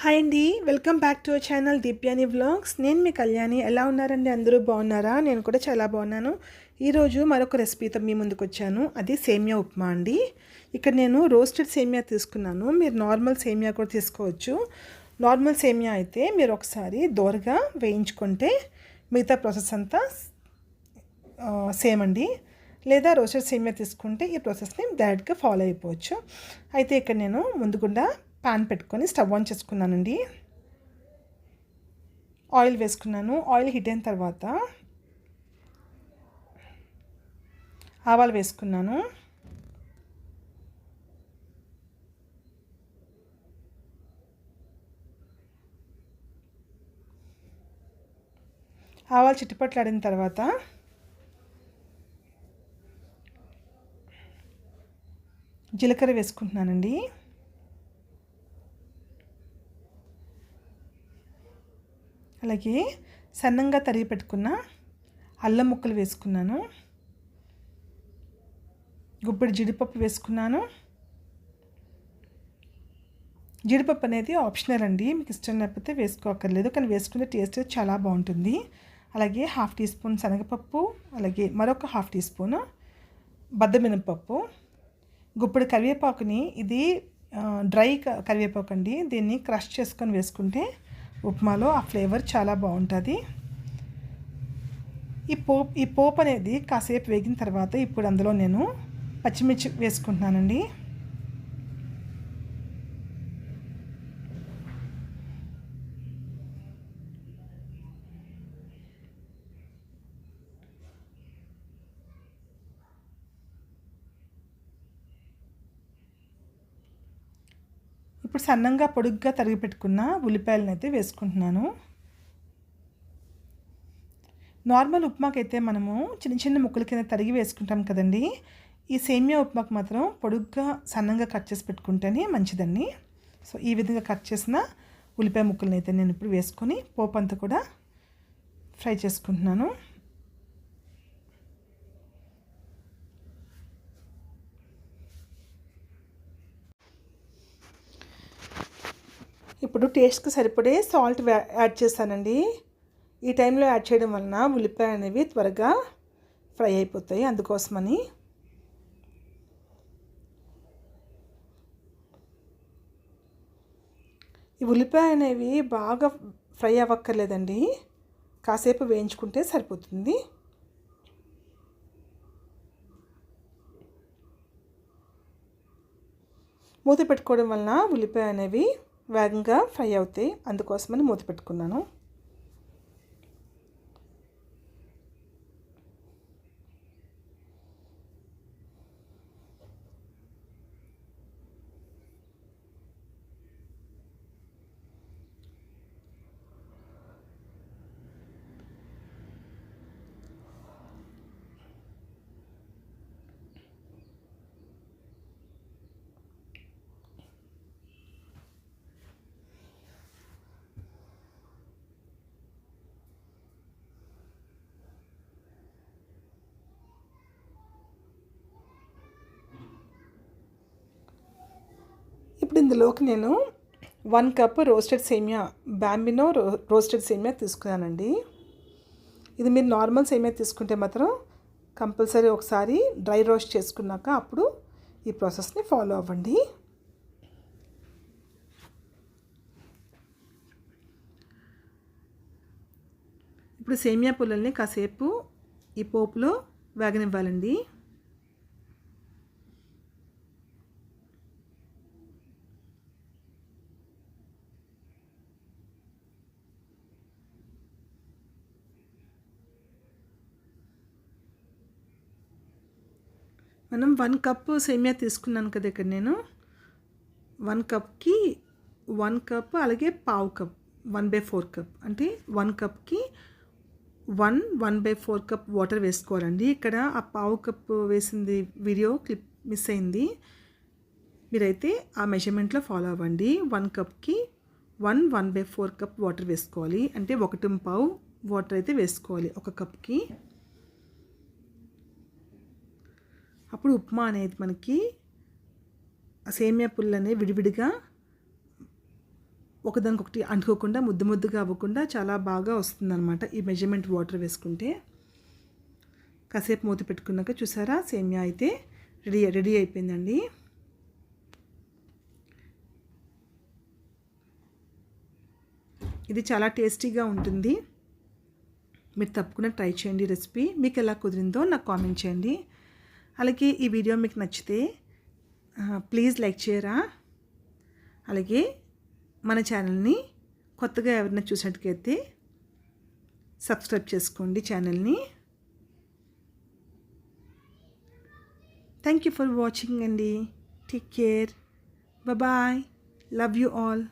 Hi అండి, welcome back to our channel Deepyani vlogs. నేను మీ కళ్యాణి. ఎలా ఉన్నారండి? అందరూ బాగున్నారా? నేను కూడా చాలా బాగున్నాను. ఈరోజు మరొక రెసిపీతో మీ ముందుకు వచ్చాను. అది సేమియా ఉప్మా అండి. ఇక్కడ నేను రోస్టెడ్ సేమియా తీసుకున్నాను. మీరు నార్మల్ సేమియా కూడా తీసుకోవచ్చు. నార్మల్ సేమియా అయితే మీరు ఒకసారి దోరగా వేయించుకుంటే మిగతా ప్రాసెస్ అంతా సేమ్ అండి. లేదా రోస్టెడ్ సేమియా తీసుకుంటే ఈ ప్రాసెస్ని డైరెక్ట్గా ఫాలో అయిపోవచ్చు. అయితే ఇక్కడ నేను ముందుగుండా పాన్ పెట్టుకొని స్టవ్ ఆన్ చేసుకున్నానండి. ఆయిల్ వేసుకున్నాను. ఆయిల్ హీట్ అయిన తర్వాత ఆవాలు వేసుకున్నాను. ఆవాలు చిట్టుపట్లాడిన తర్వాత జీలకర్ర వేసుకుంటున్నానండి. అలాగే సన్నంగా తరిగి పెట్టుకున్న అల్లం ముక్కలు వేసుకున్నాను. గుప్పెడు జీడిపప్పు వేసుకున్నాను. జీడిపప్పు అనేది ఆప్షనల్ అండి, మీకు ఇష్టం లేకపోతే వేసుకోక్కర్లేదు, కానీ వేసుకుంటే టేస్ట్ చాలా బాగుంటుంది. అలాగే 1/2 టీ స్పూన్ శనగపప్పు, అలాగే మరొక 1/2 టీ స్పూన్ బద్దమినపప్పు, గుప్పెడు కరివేపాకుని, ఇది డ్రై కరివేపాకు అండి, దీన్ని క్రష్ చేసుకొని వేసుకుంటే ఉప్మాలో ఆ ఫ్లేవర్ చాలా బాగుంటుంది. ఈ పోపు అనేది కాసేపు వేగిన తర్వాత ఇప్పుడు అందులో నేను పచ్చిమిర్చి వేసుకుంటున్నానండి. ఇప్పుడు సన్నంగా పొడుగ్గా తరిగి పెట్టుకున్న ఉల్లిపాయలను అయితే వేసుకుంటున్నాను. నార్మల్ ఉప్మాకైతే మనము చిన్న చిన్న ముక్కల కింద తరిగి వేసుకుంటాం కదండి. ఈ సేమియా ఉప్మాకు మాత్రం పొడుగ్గా సన్నంగా కట్ చేసి పెట్టుకుంటేనే మంచిదండి. సో ఈ విధంగా కట్ చేసిన ఉల్లిపాయ ముక్కలను అయితే నేను ఇప్పుడు వేసుకొని పోపు అంతా కూడా ఫ్రై చేసుకుంటున్నాను. ఇప్పుడు టేస్ట్కి సరిపడే సాల్ట్ యాడ్ చేస్తానండి. ఈ టైంలో యాడ్ చేయడం వలన ఉల్లిపాయ అనేవి త్వరగా ఫ్రై అయిపోతాయి, అందుకోసమని. ఈ ఉల్లిపాయ అనేవి బాగా ఫ్రై అవ్వక్కర్లేదండి, కాసేపు వేయించుకుంటే సరిపోతుంది. మూత పెట్టుకోవడం వలన ఉల్లిపాయ అనేవి వేగంగా ఫ్రై అవుతాయి, అందుకోసమని మూత పెట్టుకున్నాను. ఇప్పుడు ఇందులోకి నేను 1 కప్ రోస్టెడ్ సేమియా, బాంబినో రోస్టెడ్ సేమియా తీసుకున్నానండి. ఇది మీరు నార్మల్ సేమియా తీసుకుంటే మాత్రం కంపల్సరీ ఒకసారి డ్రై రోస్ట్ చేసుకున్నాక అప్పుడు ఈ ప్రాసెస్ని ఫాలో అవ్వండి. ఇప్పుడు సేమియా పుల్లల్ని కాసేపు ఈ పోపులో వేగనివ్వాలండి. మనం 1 కప్ సేమియా తీసుకున్నాను కదా ఇక్కడ నేను. 1 కప్కి 1 కప్, అలాగే పావు కప్, 1/4 కప్, అంటే 1 కప్కి 1/4 కప్ వాటర్ వేసుకోవాలండి. ఇక్కడ ఆ పావు కప్ వేసింది వీడియో క్లిప్ మిస్ అయింది, మీరైతే ఆ మెజర్మెంట్లో ఫాలో అవ్వండి. 1 కప్కి 1/4 కప్ వాటర్ వేసుకోవాలి, అంటే 1/4 వాటర్ అయితే వేసుకోవాలి 1 కప్కి. అప్పుడు ఉప్మా అనేది మనకి సేమియా పుల్లనే విడివిడిగా ఒకదానికొకటి అంటుకోకుండా ముద్దు ముద్దుగా అవ్వకుండా చాలా బాగా వస్తుందన్నమాట ఈ మెజర్మెంట్ వాటర్ వేసుకుంటే. కాసేపు మూత పెట్టుకున్నాక చూసారా సేమియా అయితే రెడీ అయిపోయిందండి. ఇది చాలా టేస్టీగా ఉంటుంది. మీరు తప్పకుండా ట్రై చేయండి రెసిపీ. మీకు ఎలా కుదిరిందో నాకు కామెంట్ చేయండి. అలాగే ఈ వీడియో మీకు నచ్చితే ప్లీజ్ లైక్ చేయరా. అలాగే మన ఛానల్ని కొత్తగా ఎవరైనా చూసినట్టుకైతే సబ్స్క్రైబ్ చేసుకోండి ఛానల్ని. థ్యాంక్ యూ ఫర్ వాచింగ్ అండి. Take care. Bye. Love you all.